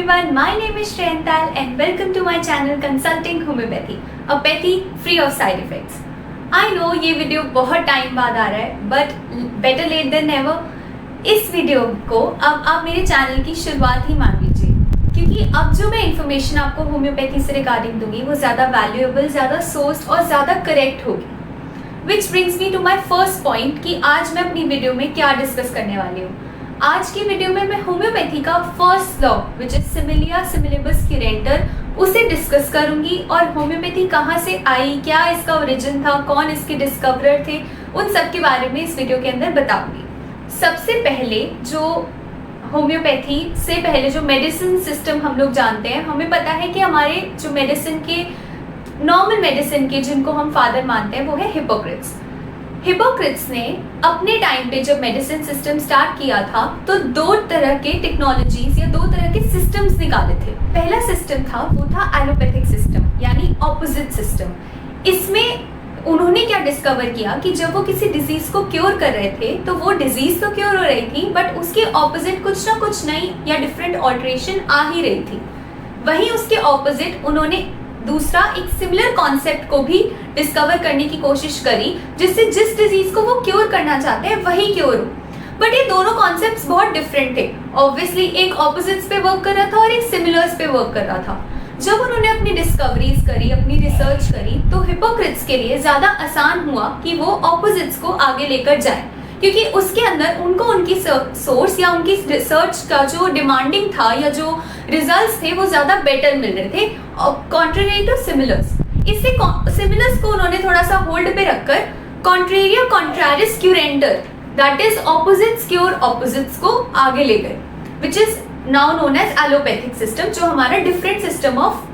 everyone, my name is Shreyantal and welcome to my channel Consulting Homeopathy, a petty free of side effects. I know ये video बहुत time बाद आ रहा है but better late than never. इस video को अब आप मेरे चैनल की शुरुआत ही मान लीजिए क्योंकि अब जो मैं इन्फॉर्मेशन आपको होम्योपैथी से रिगार्डिंग दूंगी वो ज़्यादा वैल्यूएबल, ज़्यादा सोर्स्ड और ज़्यादा करेक्ट होगी। Which brings me to my first point कि आज मैं अपनी वीडियो में क्या डिस्कस करने वाली हूँ। आज की वीडियो में मैं होम्योपैथी का फर्स्ट लॉ विच इज सिमिलिया सिमिलिबस क्यूरेंटर उसे डिस्कस करूंगी और होम्योपैथी कहाँ से आई, क्या इसका ओरिजिन था, कौन इसके डिस्कवरर थे, उन सब के बारे में इस वीडियो के अंदर बताऊंगी। सबसे पहले जो होम्योपैथी से पहले जो मेडिसिन सिस्टम हम लोग जानते हैं, हमें पता है कि हमारे जो मेडिसिन के नॉर्मल मेडिसिन के जिनको हम फादर मानते हैं वो है हिपोक्रेट्स। हिपोक्रेट्स ने अपने टाइम पे जब मेडिसिन सिस्टम स्टार्ट किया था तो दो तरह के टेक्नोलॉजीज या दो तरह के सिस्टम्स निकाले थे। पहला सिस्टम था वो था एलोपैथिक सिस्टम यानी ऑपोजिट सिस्टम। इसमें उन्होंने क्या डिस्कवर किया कि जब वो किसी डिजीज को क्योर कर रहे थे तो वो डिजीज तो क्योर हो रही थी बट उसके ऑपोजिट कुछ ना कुछ नई या डिफरेंट ऑल्ट्रेशन आ ही रही थी। वहीं उसके ऑपोजिट उन्होंने दूसरा एक सिमिलर कॉन्सेप्ट को भी डिस्कवर करने की कोशिश करी जिससे जिस डिजीज को वो क्योर करना चाहते हैं वही क्योर हो। बट ये दोनों कॉन्सेप्ट्स बहुत डिफरेंट थे। ऑब्वियसली एक ऑपोजिट्स पे वर्क कर रहा था और एक सिमिलर्स पे वर्क कर रहा था। जब उन्होंने अपनी डिस्कवरीज करी, अपनी रिसर्च करी तो हिपोक्रेट्स के लिए ज्यादा आसान हुआ कि वो ऑपोजिट्स को आगे लेकर जाए क्योंकि उसके अंदर उनको उनकी सोर्स या उनकी रिसर्च का जो डिमांडिंग था या जो रिजल्ट्स थे वो ज्यादा बेटर मिल रहे थे कॉन्ट्रेरी टू सिमिलर्स। इससे सिमिलर्स को उन्होंने थोड़ा सा होल्ड पे रखकर कॉन्ट्रेरिया कॉन्ट्रारिस क्यूरेंटर that is opposites cure opposites को आगे ले गए which is now known as allopathic system, जो हमारा डिफरेंट सिस्टम ऑफ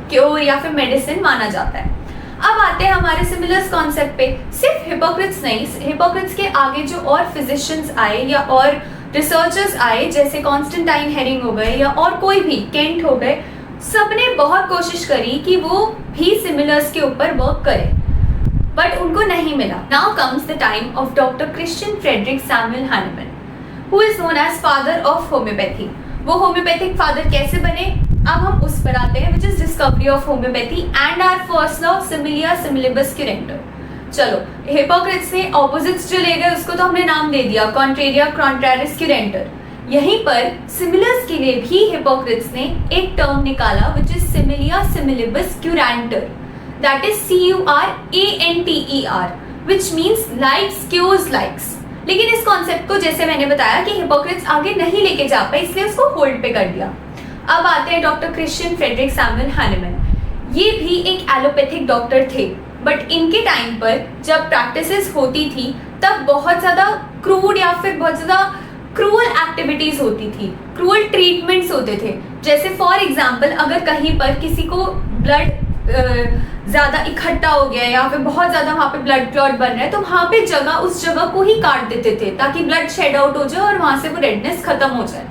क्योर या फिर मेडिसिन माना जाता है। अब आते हैं हमारे सिमिलर्स कॉन्सेप्ट पे। सिर्फ हिपोक्रेट्स नहीं, हिपोक्रेट्स के आगे जो और फिजिशियंस आए या और रिसर्चर्स आए जैसे कॉन्स्टेंटाइन हेरिंग हो गए या और कोई भी केंट हो गए, सबने बहुत कोशिश करी कि वो भी सिमिलर्स के ऊपर वर्क करें बट उनको नहीं मिला। Now comes the time of doctor Christian Friedrich Samuel Hahnemann who is known as father of homeopathy. वो होम्योपैथिक फादर कैसे बने, अब हम उस पर आते हैं which is discovery of homeopathy and our first law सिमिलिया सिमिलिबस क्यूरेंटर। चलो, हिपोक्रेट्स ने ऑपोजिट्स जो ले गए उसको तो हमने नाम दे दिया कॉन्ट्रेरिया कॉन्ट्रारिस क्यूरेंटर। यहीं पर सिमिलर्स के लिए भी हिपोक्रेट्स ने एक टर्म निकाला विच इज सिमिलिया सिमिलिबस क्यूरेंटर that is CURANTER which means likes cures likes. लेकिन इस कॉन्सेप्ट को जैसे मैंने बताया कि हिपोक्रेट्स आगे नहीं लेके जा पाए इसलिए उसको होल्ड पे कर दिया। अब आते हैं doctor Christian Friedrich Samuel Hahnemann. ये भी एक एलोपैथिक डॉक्टर थे बट इनके टाइम पर जब प्रैक्टिसेस होती थी तब बहुत ज़्यादा क्रूड या फिर बहुत ज़्यादा क्रूअल एक्टिविटीज़ होती थी, क्रूअल ट्रीटमेंट्स होते थे। जैसे फॉर एग्जांपल अगर कहीं पर किसी को ब्लड ज़्यादा इकट्ठा हो गया या फिर बहुत ज़्यादा वहाँ पे ब्लड क्लॉट बन रहा है तो वहाँ पे उस जगह को ही काट देते थे ताकि ब्लड शेड आउट हो जाए और वहाँ से वो रेडनेस खत्म हो जाए,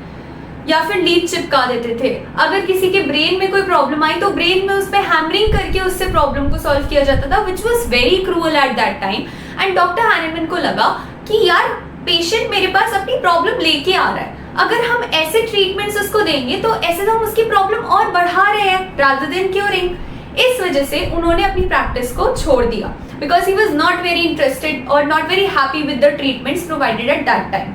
या फिर लीड चिपका देते थे। अगर किसी के ब्रेन में कोई प्रॉब्लम आई तो ब्रेन में उस पर हैमरिंग करके उससे प्रॉब्लम को सॉल्व किया जाता था which was very cruel eight that time. And doctor Hahnemann को लगा कि यार पेशेंट मेरे पास अपनी प्रॉब्लम लेके आ रहा है, अगर हम ऐसे ट्रीटमेंट्स उसको देंगे तो ऐसे तो हम उसकी प्रॉब्लम और बढ़ा रहे हैं रादर देन क्योरिंग। इस वजह से उन्होंने अपनी प्रैक्टिस को छोड़ दिया because he was not very interested और not very happy with the treatments provided at that time.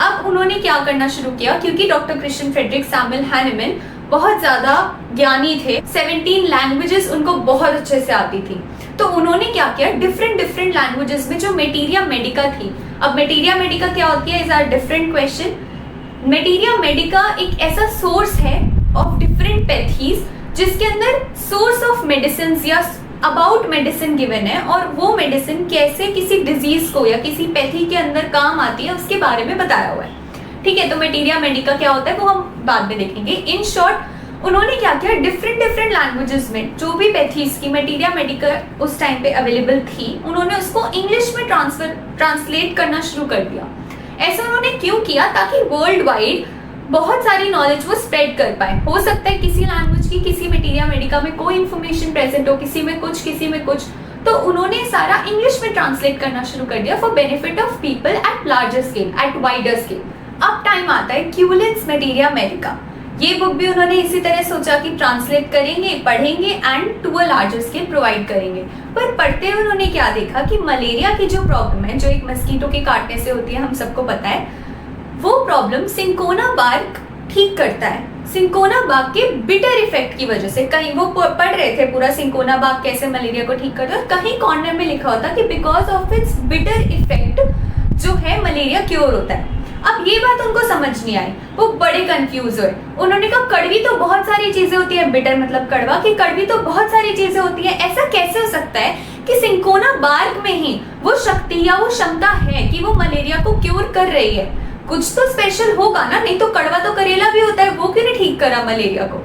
अब उन्होंने क्या करना शुरू किया क्योंकि doctor Christian Friedrich Samuel Hahnemann बहुत ज़्यादा ज्ञानी थे, 17 लैंग्वेजेस उनको बहुत अच्छे से आती थी, तो उन्होंने क्या किया डिफरेंट लैंग्वेजेस में जो मेटीरिया मेडिका थी। अब मेटीरिया मेडिका क्या होती है is are different question. Materia medica एक ऐसा सोर्स है ऑफ डिफरेंट पैथीज जिसके अंदर सोर्स ऑफ मेडिसिन या अबाउट मेडिसिन गिवन है और वो मेडिसिन कैसे किसी डिजीज को या किसी पैथी के अंदर काम आती है उसके बारे में बताया हुआ है। ठीक है, तो मेटीरिया मेडिका क्या होता है वो हम बाद में देखेंगे। इन शॉर्ट उन्होंने क्या किया डिफरेंट लैंग्वेजेस में जो भी पैथीज की मेटीरिया मेडिका उस टाइम पे अवेलेबल थी उन्होंने उसको इंग्लिश में ट्रांसलेट करना शुरू कर दिया। ऐसा उन्होंने क्यों किया ताकि वर्ल्ड वाइड बहुत सारी नॉलेज वो स्प्रेड कर पाए। हो सकता है किसी लैंग्वेज की किसी मेटीरिया मेडिका में कोई इन्फॉर्मेशन प्रेजेंट हो, किसी में कुछ, तो उन्होंने सारा इंग्लिश में ट्रांसलेट करना शुरू कर दिया for benefit of people at larger scale, at wider scale. अब टाइम आता है क्यूलेंस मेटीरिया मेडिका। ये बुक भी उन्होंने इसी तरह सोचा कि ट्रांसलेट करेंगे, पढ़ेंगे and to a larger scale provide करेंगे। पर पढ़ते हुए उन्होंने क्या देखा कि मलेरिया की जो प्रॉब्लम है, जो एक मस्कीटो के काटने से होती है, हम सबको पता है, वो प्रॉब्लम सिंकोना बार्क ठीक करता है। सिंकोना बाग के बिटर इफेक्ट की वजह से, कहीं वो पढ़ रहे थे पूरा सिंकोना बाग कैसे मलेरिया को ठीक करता है, और कहीं कॉर्नर में लिखा होता कि because of its bitter effect जो है मलेरिया क्योर होता है। अब ये बात उनको समझ नहीं आई, वो बड़े कंफ्यूज हुए। उन्होंने कहा कड़वी तो बहुत सारी चीजें होती है, बिटर मतलब कड़वा, कि कड़वी तो बहुत सारी चीजें होती है, ऐसा कैसे हो सकता है कि सिंकोना बार्क में ही वो शक्ति या वो क्षमता है कि वो मलेरिया को क्योर कर रही है। कुछ तो स्पेशल होगा ना, नहीं तो कड़वा तो करेला भी होता है, वो क्यों नहीं ठीक करा मलेरिया को।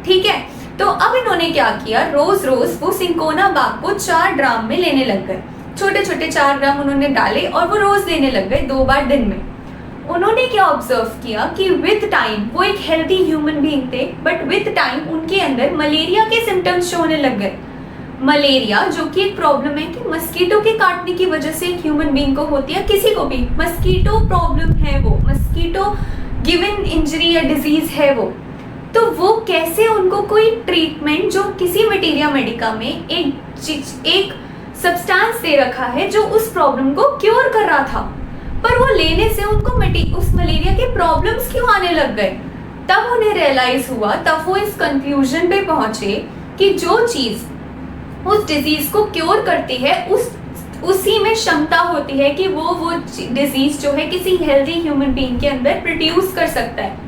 ठीक है, तो अब इन्होंने क्या किया, रोज रोज वो सिंकोना बाग को 4 ड्राम में लेने लग गए। छोटे छोटे 4 ग्राम उन्होंने डाले और वो रोज लेने लग गए 2 बार दिन में। उन्होंने क्या ऑब्जर्व किया कि विद टाइम, वो एक हेल्दी ह्यूमन बीइंग थे, बट विद टाइम उनके अंदर मलेरिया के सिम्टम्स शो होने लग गए। मलेरिया जो कि एक प्रॉब्लम है कि मस्कीटो के काटने की वजह से एक ह्यूमन बीइंग को होती है, किसी को भी मस्कीटो प्रॉब्लम है, वो मस्कीटो गिवन इंजरी या डिजीज है वो, तो वो कैसे उनको कोई ट्रीटमेंट जो किसी मटेरिया मेडिका में एक सब्सटेंस दे रखा है जो उस प्रॉब्लम को क्योर कर रहा था, पर वो लेने से उनको उस मलेरिया के प्रॉब्लम्स क्यों आने लग गए। तब उन्हें रियलाइज हुआ, तब वो इस कंक्लूजन पे पहुंचे कि जो चीज उस डिजीज को क्योर करती है उसी में क्षमता होती है कि वो डिजीज जो है किसी हेल्दी ह्यूमन बीइंग के अंदर प्रोड्यूस कर सकता है।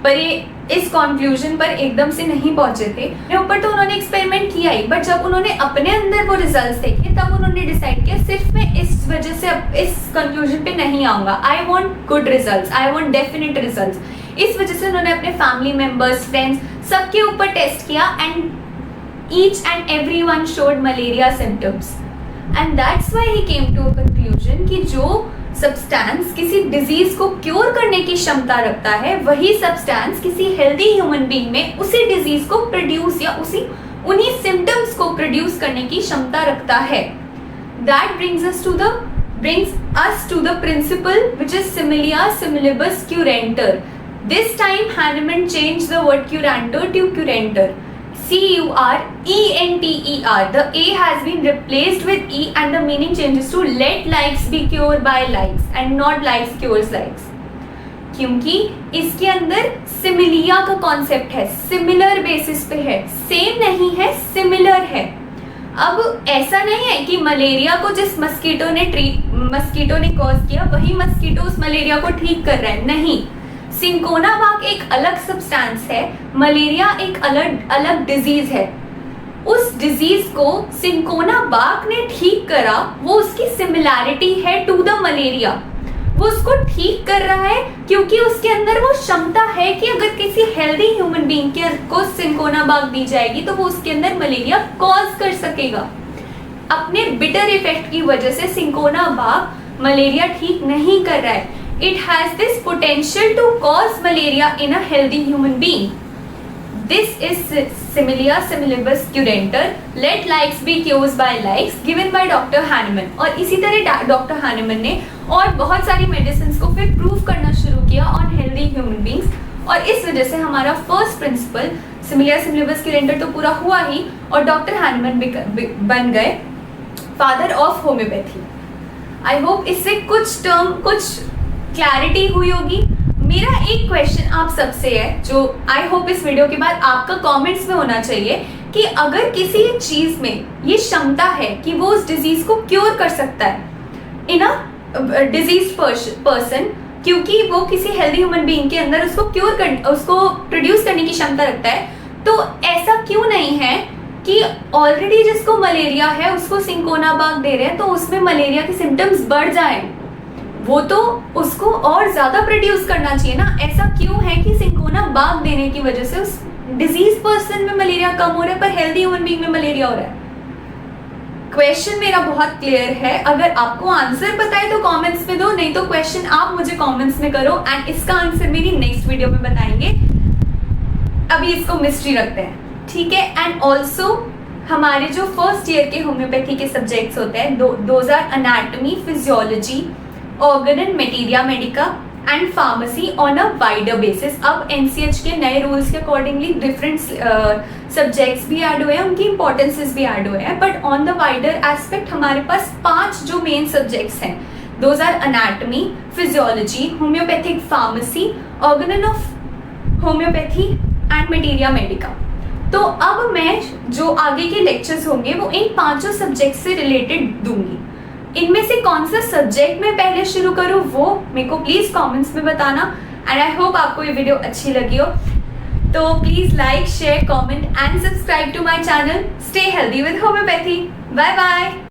पर ये इस कंक्लूजन पर एकदम से नहीं पहुंचे थे, ऊपर तो उन्होंने एक्सपेरिमेंट किया ही, बट जब उन्होंने अपने अंदर वो रिजल्ट्स देखे तब उन्होंने डिसाइड किया सिर्फ मैं इस वजह से अब इस कंक्लूजन पे नहीं आऊंगा, I want good results, I want definite results. इस वजह से उन्होंने अपने फैमिली मेंबर्स, फ्रेंड्स सबके ऊपर टेस्ट किया and each and everyone showed malaria symptoms, and that's why he came to a conclusion कि जो सब्सटेंस किसी डिजीज को क्योर करने की क्षमता रखता है, वही सब्सटेंस किसी हेल्दी ह्यूमन बीइंग में उसी डिजीज को प्रोड्यूस या उन्हीं सिम्टम्स को प्रोड्यूस करने की क्षमता रखता है। That brings us to the principle which is similia similibus curanter. This time Hahnemann changed the word curanter to curanter. CURENTER. The A has been replaced with E and the meaning changes to let likes be cured by likes and not likes cures likes. क्योंकि इसके अंदर similia का concept है, similar basis पे है, same नहीं है, similar है। अब ऐसा नहीं है कि मलेरिया को जिस मस्कीटो ने कॉज किया वही मस्कीटो उस मलेरिया को ठीक कर रहा है, नहीं। सिंकोना बाग एक अलग सब्सटेंस है, मलेरिया एक अलग डिजीज है। उस डिजीज को सिंकोना बाग ने ठीक करा, वो उसकी सिमिलैरिटी है टू द मलेरिया। वो उसको ठीक कर रहा है क्योंकि उसके अंदर वो क्षमता है कि अगर किसी हेल्दी ह्यूमन बीइंग को सिंकोना बाग दी जाएगी तो वो उसके अंदर मलेरिया कॉज कर सकेगा। अपने बिटर इफेक्ट की वजह से सिंकोना बाग मलेरिया ठीक नहीं कर रहा है। It has this potential to cause malaria in a healthy human being. This is similia similibus curanter. Let likes be cured by likes, given by Dr. Hahnemann. और इसी तरह डॉक्टर हैनेमन ने और बहुत सारी मेडिसिन को फिर प्रूव करना शुरू किया ऑन हेल्दी ह्यूमन बींग्स, और इस वजह से हमारा फर्स्ट प्रिंसिपल सिमिलिया सिमिलिबस क्यूरेंटर तो पूरा हुआ ही, और डॉक्टर हैनेमन बन गए father of homeopathy. I hope इससे कुछ क्लैरिटी हुई होगी। मेरा एक क्वेश्चन आप सबसे है, जो आई होप इस वीडियो के बाद आपका कमेंट्स में होना चाहिए, कि अगर किसी चीज में ये क्षमता है कि वो उस डिजीज को क्योर कर सकता है इन अ डिजीज पर्सन, क्योंकि वो किसी हेल्दी ह्यूमन बीइंग के अंदर उसको प्रोड्यूस करने की क्षमता रखता है, तो ऐसा क्यों नहीं है कि ऑलरेडी जिसको मलेरिया है उसको सिंकोना बाग दे रहे हैं तो उसमें मलेरिया के सिम्टम्स बढ़ जाए, वो तो उसको और ज्यादा प्रोड्यूस करना चाहिए ना। ऐसा क्यों है कि सिंकोना बाग देने की वजह से उस डिजीज पर्सन में मलेरिया कम हो रहा है पर हेल्दी ह्यूमन बीइंग में मलेरिया हो रहा है? क्वेश्चन मेरा बहुत क्लियर है। अगर आपको आंसर पता है तो कमेंट्स में दो, नहीं तो क्वेश्चन आप मुझे कमेंट्स में करो एंड इसका आंसर मेरी नेक्स्ट वीडियो में बताएंगे। अभी इसको मिस्ट्री रखते हैं, ठीक है। एंड ऑल्सो हमारे जो फर्स्ट ईयर के होम्योपैथी के सब्जेक्ट्स होते हैं, those are anatomy, physiology, organon and materia medica and pharmacy on a wider basis. अब एनसीएच के नए रूल्स के अकॉर्डिंगली डिफरेंट सब्जेक्ट्स भी ऐड हुए हैं, उनकी इंपॉर्टेंसेस भी ऐड हुए हैं, but on the wider aspect हमारे पास 5 जो मेन सब्जेक्ट्स हैं, those are anatomy, physiology, homeopathic pharmacy, organon of homeopathy and materia medica. तो अब मैं जो आगे के लेक्चर्स होंगे वो इन 5 सब्जेक्ट से रिलेटेड दूंगी। इनमें से कौन सा सब्जेक्ट मैं पहले शुरू करूँ वो मेरे को प्लीज कमेंट्स में बताना, एंड आई होप आपको ये वीडियो अच्छी लगी हो। तो please like, share, comment and subscribe to my channel. Stay healthy with homeopathy. Bye bye.